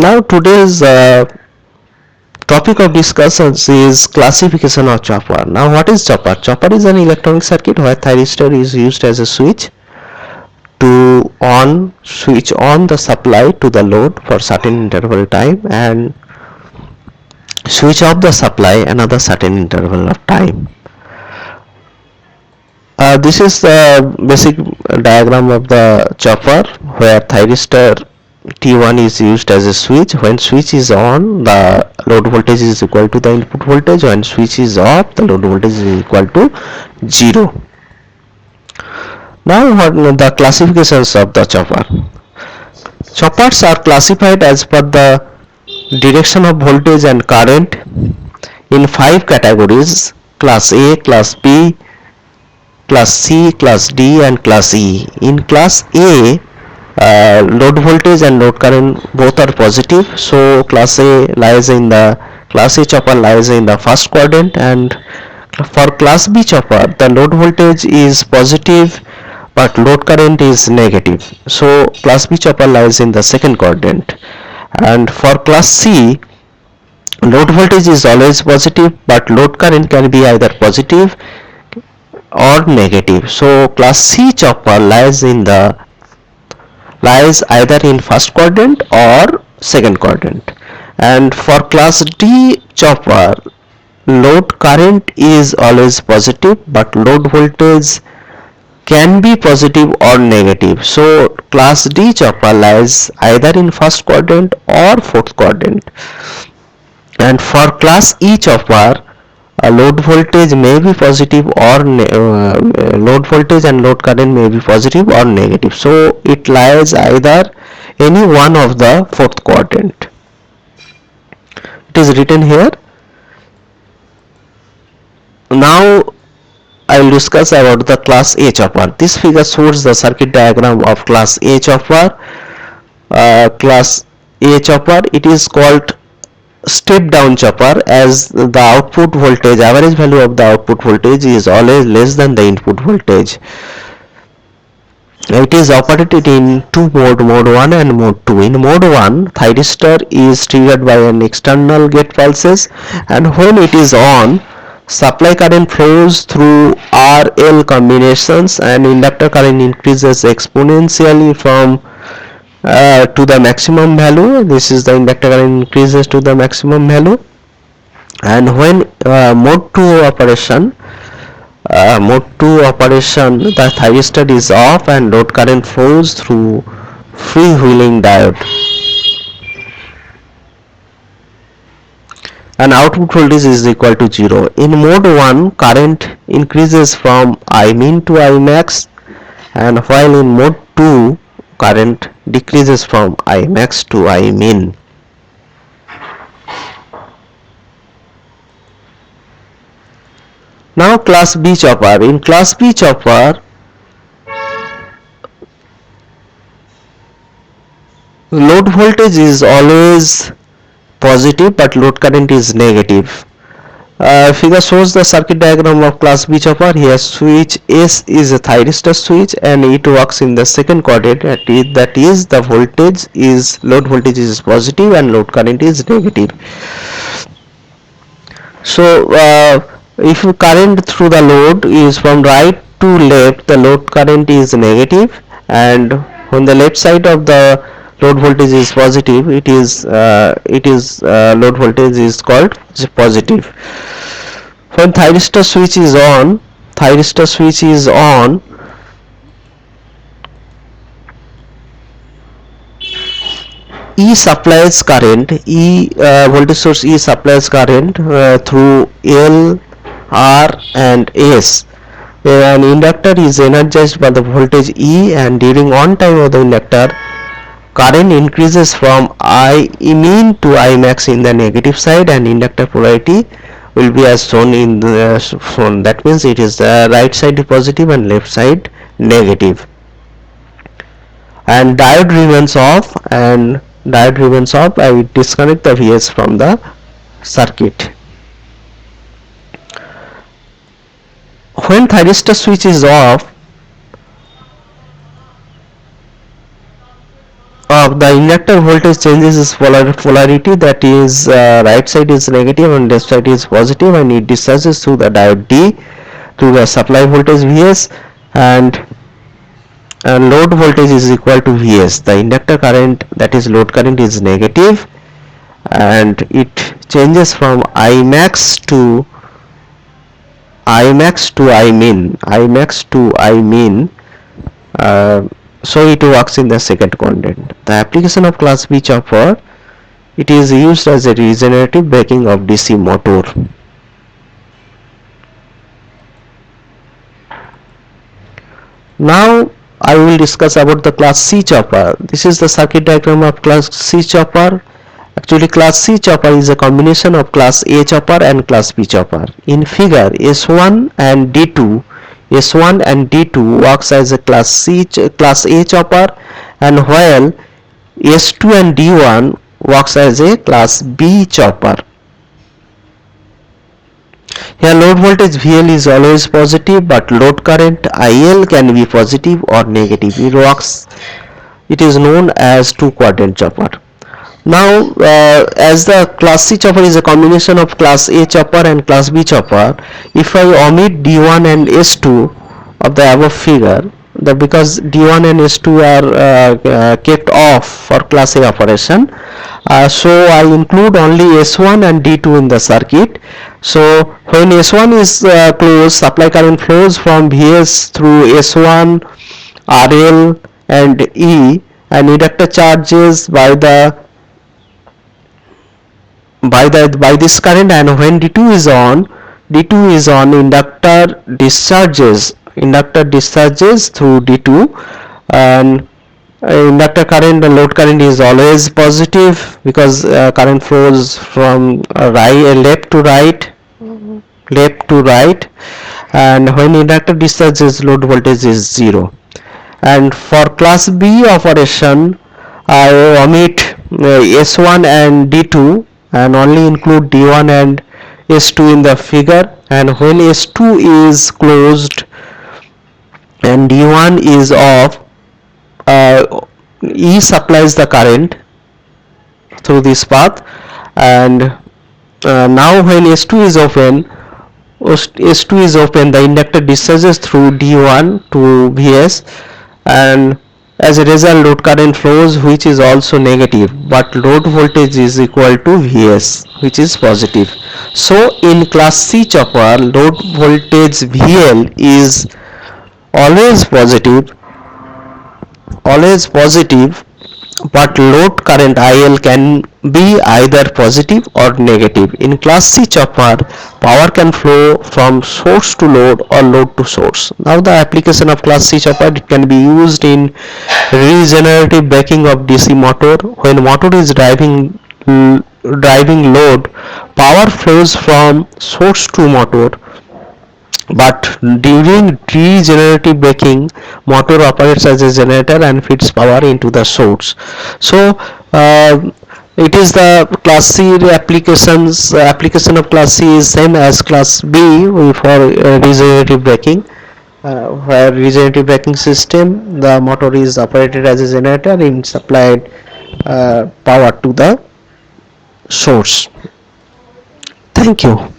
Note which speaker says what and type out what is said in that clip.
Speaker 1: Now today's topic of discussions is classification of chopper. Now what is chopper? Chopper is an electronic circuit where thyristor is used as a switch to switch on the supply to the load for certain interval time and switch off the supply another certain interval of time. This is the basic diagram of the chopper where thyristor T1 is used as a switch. When switch is on, the load voltage is equal to the input voltage. When switch is off, the load voltage is equal to 0. Now what the classifications of the chopper. Choppers are classified as per the direction of voltage and current in 5 categories: class A, class B, class C, class D and class E. In class A, load voltage and load current both are positive, so class A chopper lies in the first quadrant, and for class B chopper the load voltage is positive but load current is negative, so class B chopper lies in the second quadrant. And for class C, load voltage is always positive but load current can be either positive or negative, so class C chopper lies either in first quadrant or second quadrant. And for class D chopper, load current is always positive but load voltage can be positive or negative, so class D chopper lies either in first quadrant or fourth quadrant. And for class E chopper, load voltage may be positive or load voltage and load current may be positive or negative, so it lies either any one of the fourth quadrant. It is written here. Now I will discuss about the class A chopper. This figure shows the circuit diagram of class A chopper. Class A chopper, it is called step down chopper as the output voltage, average value of the output voltage is always less than the input voltage. It is operated in two mode, mode 1 and mode 2. In mode 1, thyristor is triggered by an external gate pulses, and when it is on, supply current flows through RL combinations and inductor current increases exponentially from to the maximum value. This is the inductor current increases to the maximum value. And when mode 2 operation, the thyristor is off and load current flows through freewheeling diode, and output voltage is equal to 0. In mode 1, current increases from I min to I max, and while in mode 2, current decreases from I max to I min. Now class B chopper. In class B chopper, load voltage is always positive but load current is negative. Figure shows the circuit diagram of class B chopper. Here switch S is a thyristor switch and it works in the second quadrant, that is the load voltage is positive and load current is negative. So if current through the load is from right to left, the load current is negative, and when the left side of the load voltage is positive, load voltage is called positive. When thyristor switch is on, E supplies current, voltage source E supplies current through L, R and S. An inductor is energized by the voltage E, and during on time of the inductor, current increases from I min to I max in the negative side, and inductor polarity will be as shown in the shown. That means it is the right side positive and left side negative. And diode remains off, I disconnect the Vs from the circuit. When thyristor switch is off, of the inductor voltage changes its polarity, that is right side is negative and left side is positive, and it discharges through the diode D through the supply voltage Vs, and load voltage is equal to Vs. The inductor current, that is load current, is negative, and it changes from Imax to Imin. So it works in the second quadrant. The application of class B chopper, it is used as a regenerative braking of DC motor. Now I will discuss about the class C chopper. This is the circuit diagram of class C chopper. Actually, class C chopper is a combination of class A chopper and class B chopper. In figure, S1 and D2 works as a class A chopper, and while S2 and D1 works as a class B chopper. Here load voltage VL is always positive, but load current IL can be positive or negative. It is known as two quadrant chopper. Now as the class C chopper is a combination of class A chopper and class B chopper, if I omit D1 and S2 of the above figure, because D1 and S2 are kept off for class A operation, so I include only S1 and D2 in the circuit. So when S1 is closed, supply current flows from Vs through S1, RL and E, and inductor charges by this current, and when D2 is on, inductor discharges through D2, and inductor current and load current is always positive, because current flows from left to right, and when inductor discharges, load voltage is 0. And for class B operation, I omit S1 and D2 and only include D1 and S2 in the figure, and when S2 is closed and D1 is off, E supplies the current through this path, and now when S2 is open, the inductor discharges through D1 to Vs, and as a result load current flows, which is also negative, but load voltage is equal to Vs, which is positive. So in class C chopper, load voltage VL is always positive, but load current IL can be either positive or negative. In class C chopper, power can flow from source to load or load to source. Now the application of class C chopper, it can be used in regenerative braking of DC motor. When motor is driving load, power flows from source to motor, but during regenerative braking, motor operates as a generator and feeds power into the source. So it is the class C application of class C is same as class B for regenerative braking, where regenerative braking system, the motor is operated as a generator and supplied power to the source. Thank you.